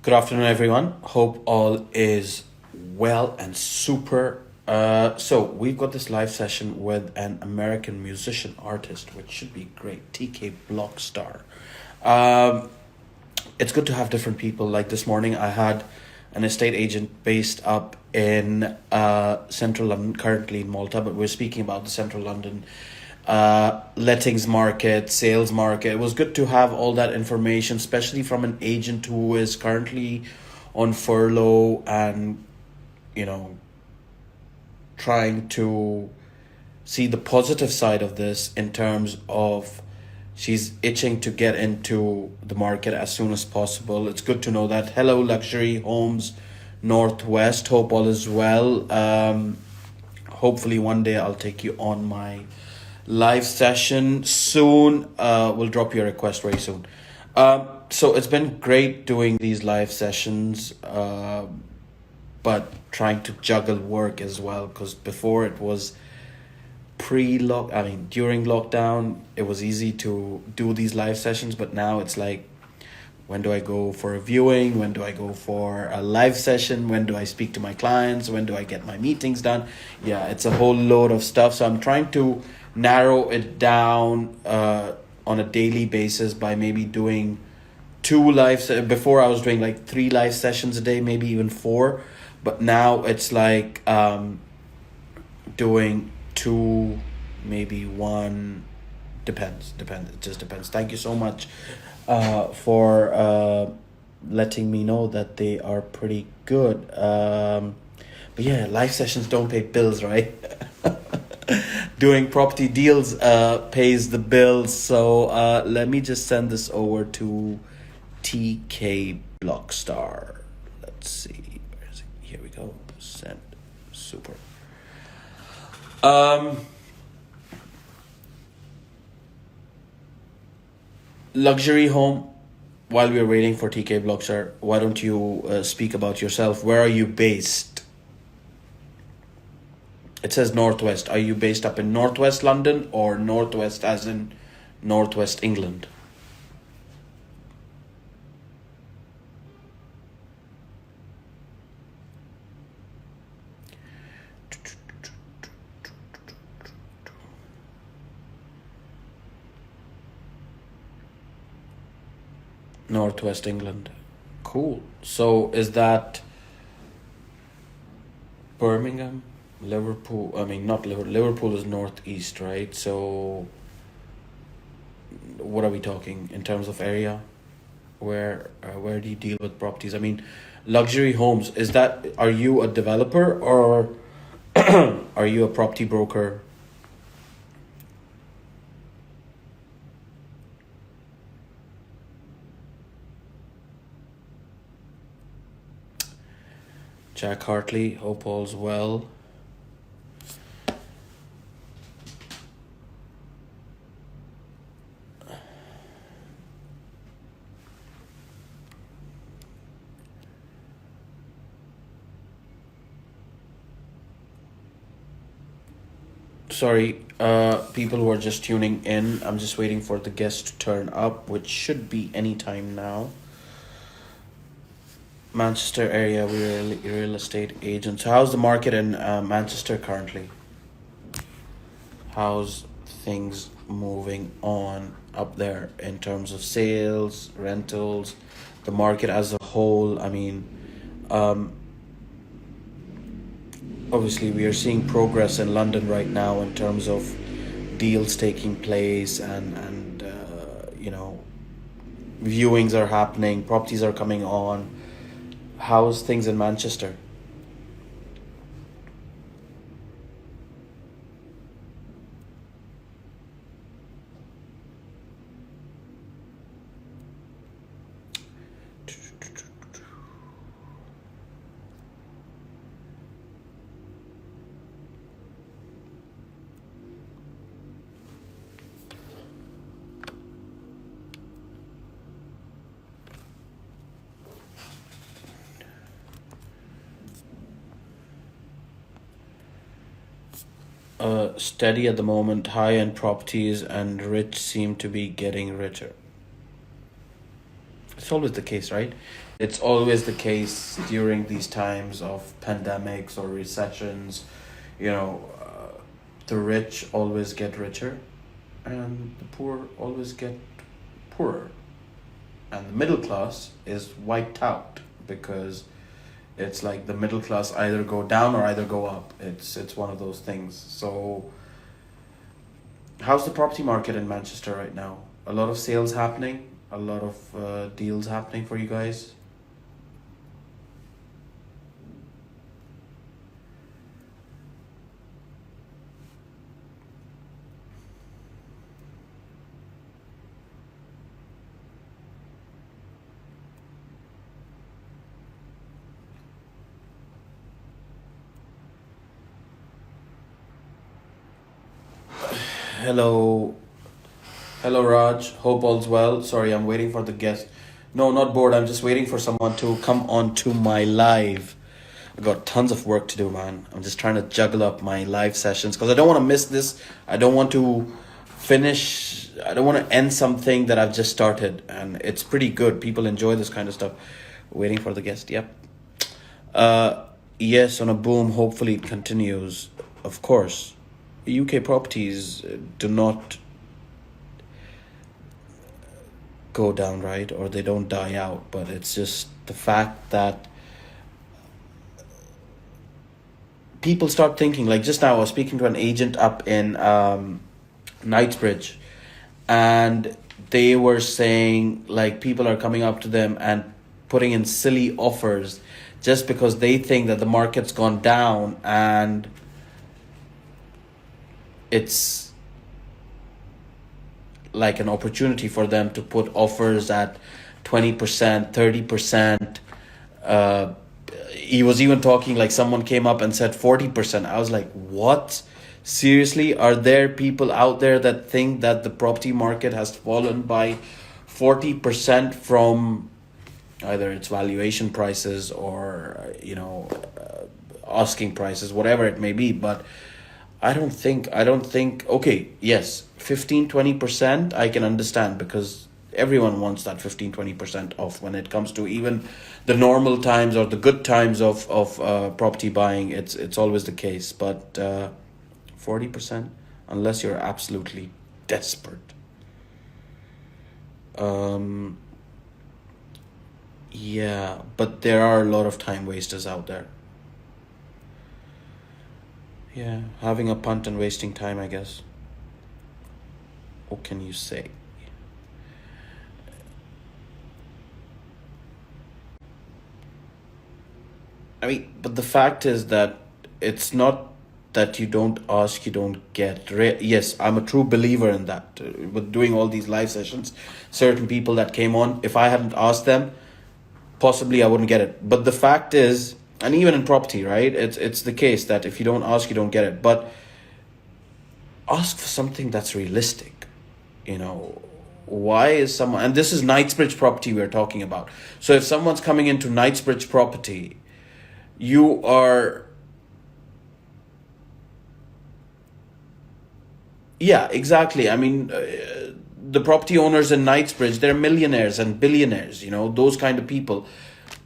Good afternoon, everyone. Hope all is well and super. So we've got this live session with an American musician artist, which should be great. TK Blockstar. Um, it's good to have different people. Like this morning, I had an estate agent based up in central London, currently in Malta, but we're speaking about the central London lettings market, sales market. It was good to have all that information, especially from an agent who is currently on furlough and, you know, trying to see the positive side of this in terms of she's itching to get into the market as soon as possible. It's good to know that. Hello, Luxury Homes Northwest. Hope all is well. Hopefully, one day I'll take you on my live session soon. We'll drop your request very soon. So it's been great doing these live sessions, but trying to juggle work as well, because before it was during lockdown, it was easy to do these live sessions, but now it's like, when do I go for a viewing? When do I go for a live session? When do I speak to my clients? When do I get my meetings done? Yeah, it's a whole load of stuff. So I'm trying to narrow it down on a daily basis by maybe doing before I was doing like 3 live sessions a day, maybe even 4. But now it's like doing 2, maybe 1. Depends. It just depends. Thank you so much for letting me know that they are pretty good. But yeah, live sessions don't pay bills, right? Doing property deals pays the bills. So let me just send this over to TK Blockstar. Let's see. Where is it? Here we go. Send. Super. Luxury home. While we're waiting for TK Blockstar, why don't you speak about yourself? Where are you based? It says Northwest. Are you based up in Northwest London or Northwest as in Northwest England? Northwest England. Cool. So is that Birmingham? Liverpool? I mean, not Liverpool. Liverpool is northeast, right? So what are we talking in terms of area? Where do you deal with properties? I mean, luxury homes. Are you a developer or are you a property broker? Jack Hartley, hope all's well. Sorry, people who are just tuning in, I'm just waiting for the guest to turn up, which should be any time now. Manchester area, we're real estate agents. How's the market in Manchester currently? How's things moving on up there in terms of sales, rentals, the market as a whole? I mean, um, obviously we are seeing progress in London right now in terms of deals taking place and viewings are happening, properties are coming on. How's things in Manchester? Steady at the moment. High-end properties and rich seem to be getting richer. it's always the case, right? It's always the case during these times of pandemics or recessions. You know, the rich always get richer, and the poor always get poorer, and the middle class is wiped out because it's like the middle class either go down or either go up. It's one of those things. So, how's the property market in Manchester right now? A lot of sales happening, a lot of deals happening for you guys. Hello, hello, Raj. Hope all's well. Sorry, I'm waiting for the guest. No, not bored. I'm just waiting for someone to come on to my live. I got tons of work to do, man. I'm just trying to juggle up my live sessions because I don't want to miss this. I don't want to finish. I don't want to end something that I've just started, and it's pretty good. People enjoy this kind of stuff. Waiting for the guest. Yep. Yes, on a boom. Hopefully, it continues. Of course. UK properties do not go down, right? Or they don't die out, but it's just the fact that people start thinking, like just now I was speaking to an agent up in Knightsbridge, and they were saying like people are coming up to them and putting in silly offers just because they think that the market's gone down, and it's like an opportunity for them to put offers at 20%, 30%. He was even talking like someone came up and said 40%. I was like, what? Seriously? Are there people out there that think that the property market has fallen by 40% from either its valuation prices or, asking prices, whatever it may be? But I don't think, okay, yes, 15-20% I can understand because everyone wants that 15-20% off when it comes to even the normal times or the good times of property buying. It's always the case, but 40%, unless you're absolutely desperate. Yeah, but there are a lot of time wasters out there. Yeah, having a punt and wasting time, I guess. What can you say? I mean, but the fact is that it's not that you don't ask, you don't get. Yes, I'm a true believer in that. With doing all these live sessions, certain people that came on, if I hadn't asked them, possibly I wouldn't get it. But the fact is, and even in property, right? It's the case that if you don't ask, you don't get it. But ask for something that's realistic. Why is someone, and this is Knightsbridge property we're talking about. So if someone's coming into Knightsbridge property, you are, yeah, exactly. I mean, the property owners in Knightsbridge, they're millionaires and billionaires, those kind of people.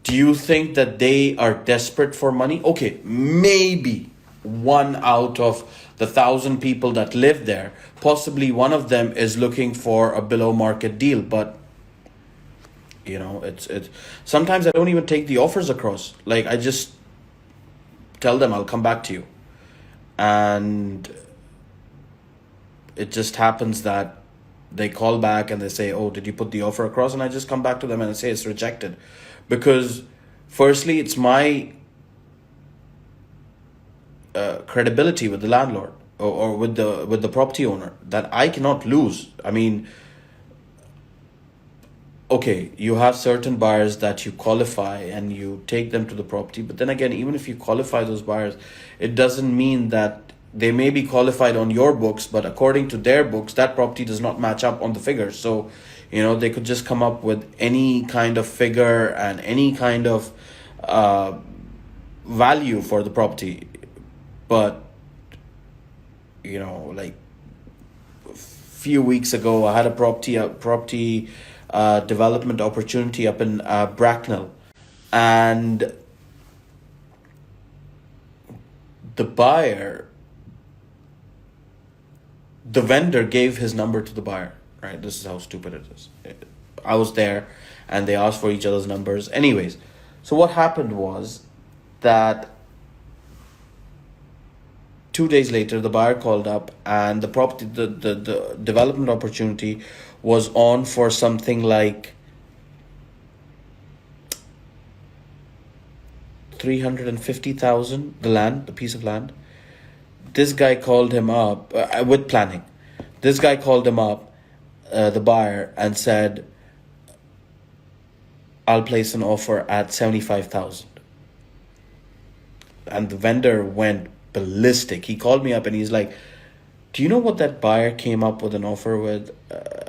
Do you think that they are desperate for money? Okay, maybe one out of the 1,000 people that live there, possibly one of them is looking for a below market deal. But it's sometimes I don't even take the offers across. Like I just tell them I'll come back to you, and it just happens that they call back and they say, oh, did you put the offer across? And I just come back to them and I say it's rejected. Because firstly, it's my credibility with the landlord or with the property owner that I cannot lose. I mean, okay, you have certain buyers that you qualify and you take them to the property. But then again, even if you qualify those buyers, it doesn't mean that they may be qualified on your books, but according to their books, that property does not match up on the figures. So, they could just come up with any kind of figure and any kind of value for the property. But, like a few weeks ago, I had a property development opportunity up in Bracknell, and the buyer, the vendor gave his number to the buyer. Right, this is how stupid it is. I was there, and they asked for each other's numbers. Anyways, so what happened was that 2 days later, the buyer called up, and the property, the development opportunity was on for something like 350,000. The land, the piece of land. This guy called him up with planning. This guy called him up, the buyer, and said, "I'll place an offer at 75,000." And the vendor went ballistic. He called me up and he's like, "Do you know what that buyer came up with an offer with?"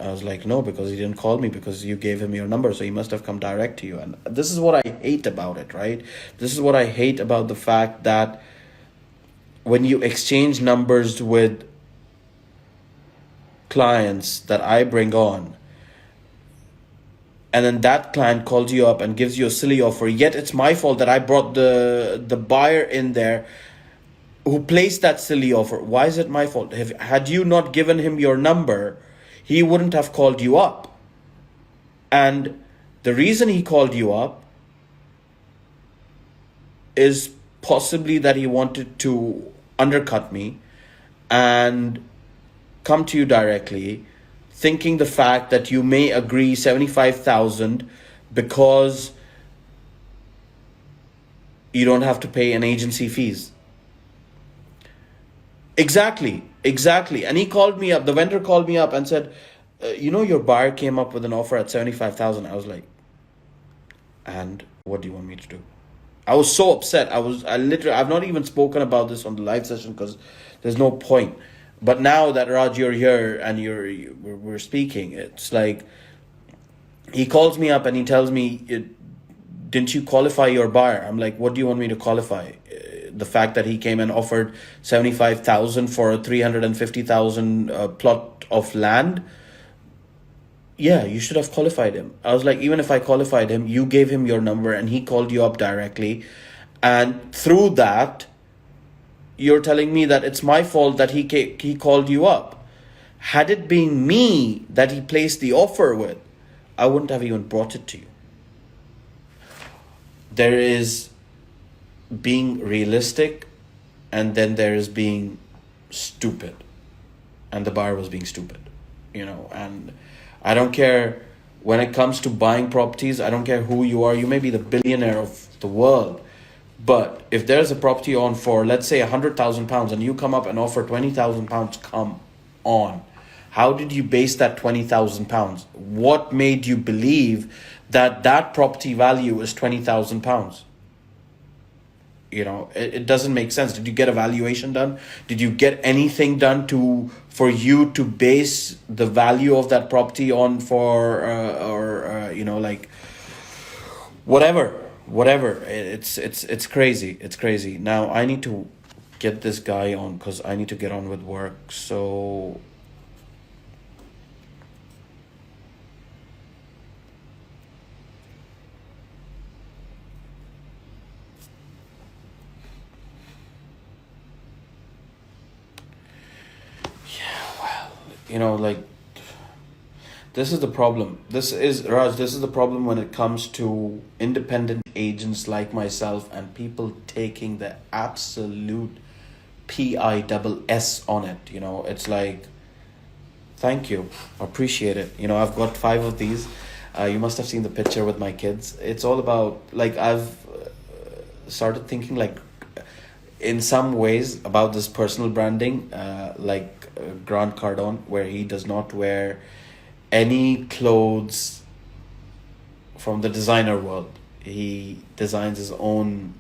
I was like, "No, because he didn't call me, because you gave him your number, so he must have come direct to you." And this is what I hate about it, right? This is what I hate about the fact that when you exchange numbers with clients that I bring on, and then that client calls you up and gives you a silly offer, yet it's my fault that I brought the buyer in there who placed that silly offer. Why is it my fault? Had you not given him your number, he wouldn't have called you up. And the reason he called you up is possibly that he wanted to undercut me and come to you directly, thinking the fact that you may agree 75,000 because you don't have to pay an agency fees. Exactly. And he called me up, the vendor called me up and said, your buyer came up with an offer at 75,000. I was like, and what do you want me to do? I was so upset. I've not even spoken about this on the live session because there's no point. But now that Raj, you're here and we're speaking, it's like, he calls me up and he tells me, "Didn't you qualify your buyer?" I'm like, "What do you want me to qualify? The fact that he came and offered 75,000 for a 350,000 plot of land? Yeah, you should have qualified him." I was like, even if I qualified him, you gave him your number and he called you up directly. And through that, you're telling me that it's my fault that he called you up. Had it been me that he placed the offer with, I wouldn't have even brought it to you. There is being realistic, and then there is being stupid. And the buyer was being stupid, and I don't care when it comes to buying properties. I don't care who you are. You may be the billionaire of the world. But if there's a property on for, let's say, £100,000 and you come up and offer £20,000, come on. How did you base that £20,000? What made you believe that property value is £20,000? It doesn't make sense. Did you get a valuation done? Did you get anything done for you to base the value of that property on whatever. It's crazy. Now I need to get this guy on because I need to get on with work. So this is the problem. This is the problem when it comes to independent agents like myself and people taking the absolute PISS on it. It's like, thank you, appreciate it. I've got 5 of these. You must have seen the picture with my kids. It's all about, I've started thinking in some ways about this personal branding, Grant Cardone, where he does not wear any clothes from the designer world. He designs his own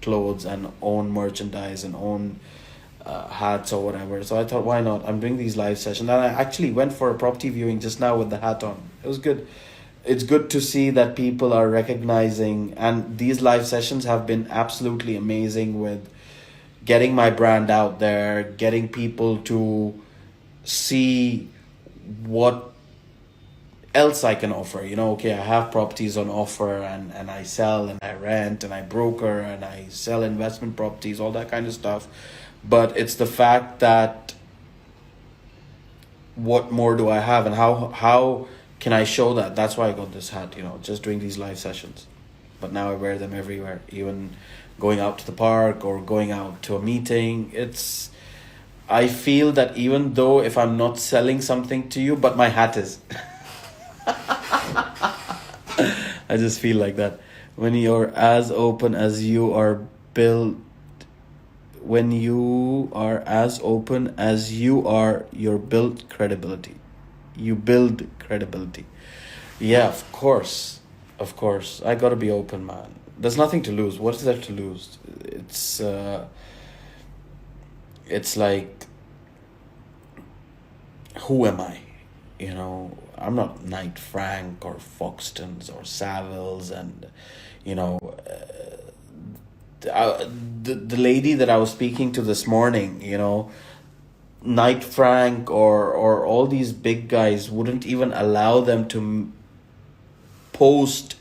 clothes and own merchandise and own hats or whatever. So I thought, why not? I'm doing these live sessions, and I actually went for a property viewing just now with the hat on. It was good. It's good to see that people are recognizing, and these live sessions have been absolutely amazing with getting my brand out there, getting people to see what else I can offer. Okay, I have properties on offer, and I sell and I rent and I broker and I sell investment properties, all that kind of stuff. But it's the fact that what more do I have, and how can I show that? That's why I got this hat, just doing these live sessions. But now I wear them everywhere, even going out to the park or going out to a meeting. I feel that even though if I'm not selling something to you, but my hat is. I just feel like that. When you're as open as you are built, when you are as open as you are, you're built credibility. You build credibility. Yeah, of course. Of course. I gotta be open, man. There's nothing to lose. What is there to lose? It's like, who am I? I'm not Knight Frank or Foxtons or Savills, and the lady that I was speaking to this morning, Knight Frank or all these big guys wouldn't even allow them to post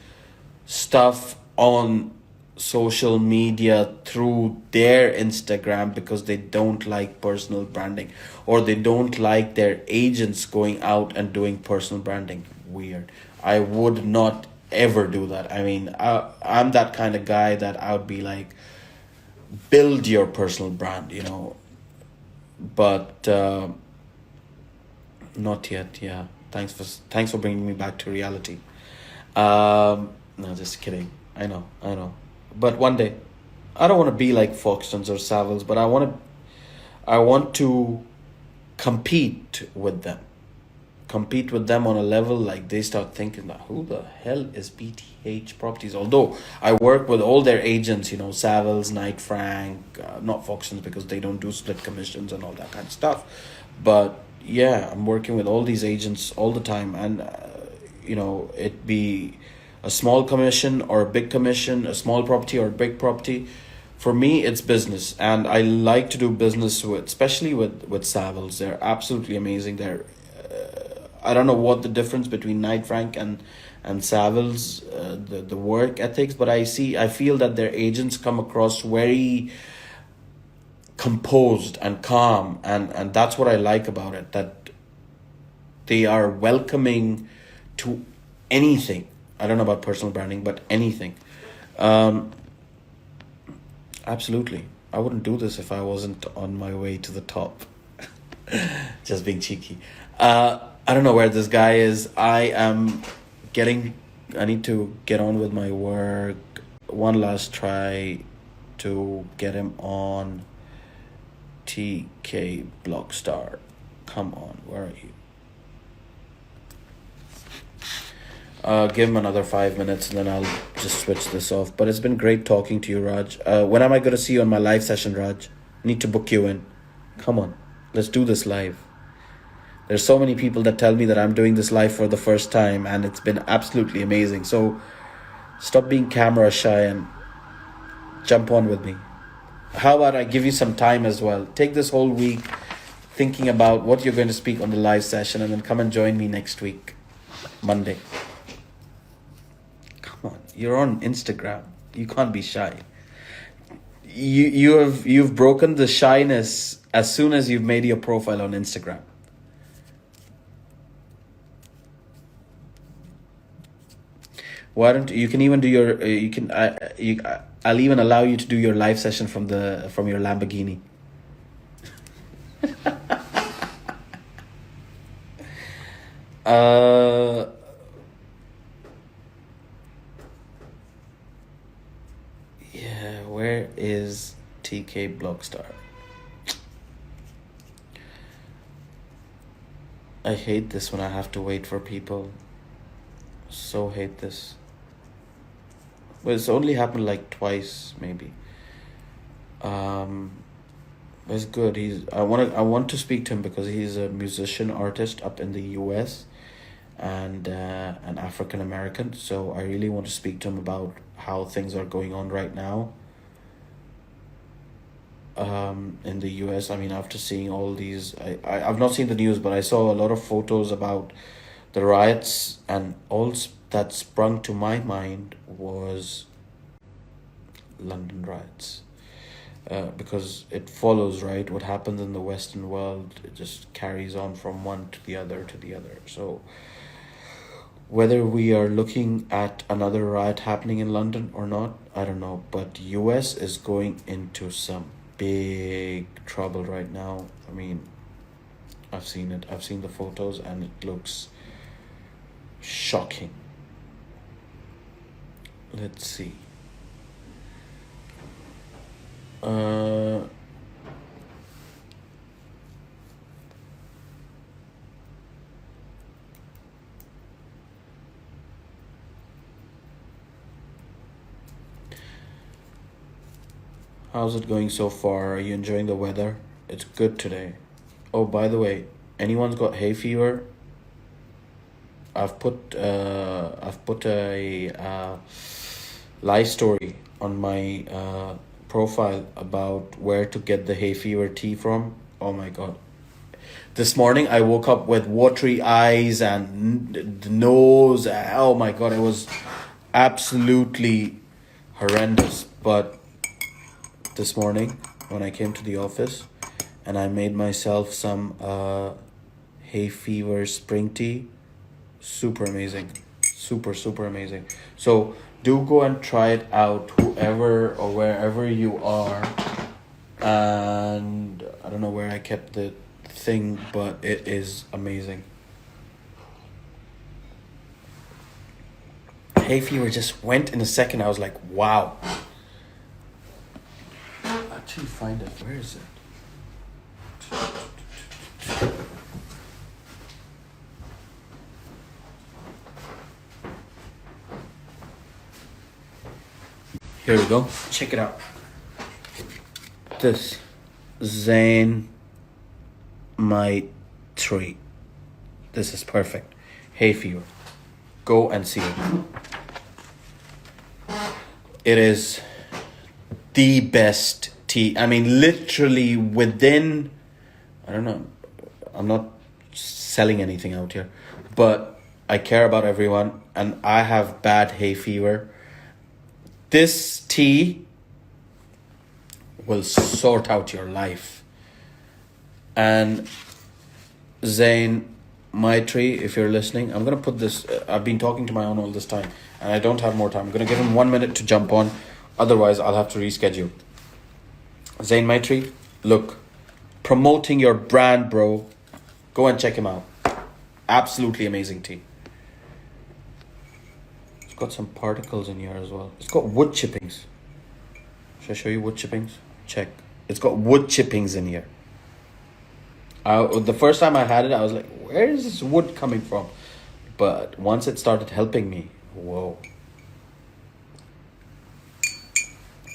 stuff on social media through their Instagram because they don't like personal branding, or they don't like their agents going out and doing personal branding. Weird. I would not ever do that. I mean, I'm that kind of guy that I would be like, build your personal brand, but not yet. Yeah, thanks for bringing me back to reality. No, just kidding. I know, but one day I don't want to be like Foxtons or Savills, but I want to compete with them. Compete with them on a level like they start thinking that who the hell is BTH Properties? Although I work with all their agents, Savills, Knight Frank, not Foxtons because they don't do split commissions and all that kind of stuff. But yeah, I'm working with all these agents all the time, and it be a small commission or a big commission, a small property or a big property. For me, it's business, and I like to do business especially with Savills. They're absolutely amazing. I don't know what the difference between Knight Frank and Savills, the work ethics, but I feel that their agents come across very composed and calm, and that's what I like about it, that they are welcoming to anything. I don't know about personal branding, but anything. Absolutely. I wouldn't do this if I wasn't on my way to the top. Just being cheeky. I don't know where this guy is. I need to get on with my work. One last try to get him on TK Blockstar. Come on, where are you? Give him another 5 minutes and then I'll just switch this off. But it's been great talking to you, Raj. When am I going to see you on my live session, Raj? Need to book you in. Come on, let's do this live. There's so many people that tell me that I'm doing this live for the first time, and it's been absolutely amazing. So stop being camera shy and jump on with me. How about I give you some time as well? Take this whole week thinking about what you're going to speak on the live session, and then come and join me next week, Monday. Come on, you're on Instagram. You can't be shy. You've broken the shyness as soon as you've made your profile on Instagram. Why don't you can even do your I'll even allow you to do your live session from your Lamborghini. Yeah, where is TK Blockstar? I hate this when I have to wait for people. So hate this. But it's only happened like twice, maybe. It's good. I want to speak to him because he's a musician artist up in the US, and an African American. So I really want to speak to him about how things are going on right now. In the US, I mean, after seeing all these, I've not seen the news, but I saw a lot of photos about The riots and all that sprung to my mind was London riots. Because it follows, right? What happens in the Western world, it just carries on from one to the other to the other. So, whether we are looking at another riot happening in London or not, I don't know. But US is going into some big trouble right now. I mean, I've seen it. I've seen the photos and it looks shocking. Let's see. How's it going so far? Are you enjoying the weather? It's good today. Oh, by the way, anyone's got hay fever? I've put a live story on my profile about where to get the hay fever tea from. Oh my god. This morning I woke up with watery eyes and the nose. Oh my god, it was absolutely horrendous. But this morning when I came to the office and I made myself some hay fever spring tea, super amazing. Super amazing. So do go and try it out, whoever or wherever you are. And I don't know where I kept the thing, but it is amazing. Hay fever just went in a second. I was like, wow. Actually find it. Where is it? Here we go. Check it out. This Zane my tree. This is perfect. Hay fever. Go and see it. It is the best tea. I mean, literally within, I don't know, I'm not selling anything out here, but I care about everyone and I have bad hay fever. This tea will sort out your life. And Zain Maitri, if you're listening, I'm going to put this, I've been talking to my own all this time and I don't have more time. I'm going to give him 1 minute to jump on. Otherwise, I'll have to reschedule. Zain Maitri, look, promoting your brand, bro. Go and check him out. Absolutely amazing tea. It's got some particles in here as well. It's got wood chippings. Should I show you wood chippings? Check. It's got wood chippings in here. The first time I had it, I was like, where is this wood coming from? But once it started helping me, whoa.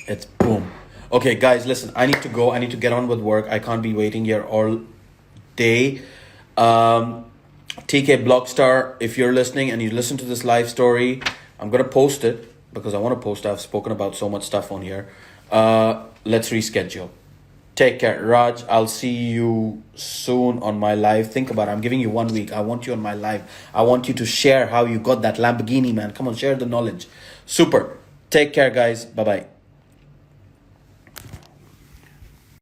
It's boom. Okay, guys, listen, I need to go. I need to get on with work. I can't be waiting here all day. TK Blockstar, if you're listening and you listen to this live story, I'm going to post it because I want to post it. I've spoken about so much stuff on here. Let's reschedule. Take care, Raj. I'll see you soon on my live. Think about it. I'm giving you 1 week. I want you on my live. I want you to share how you got that Lamborghini, man. Come on, share the knowledge. Super. Take care, guys. Bye-bye.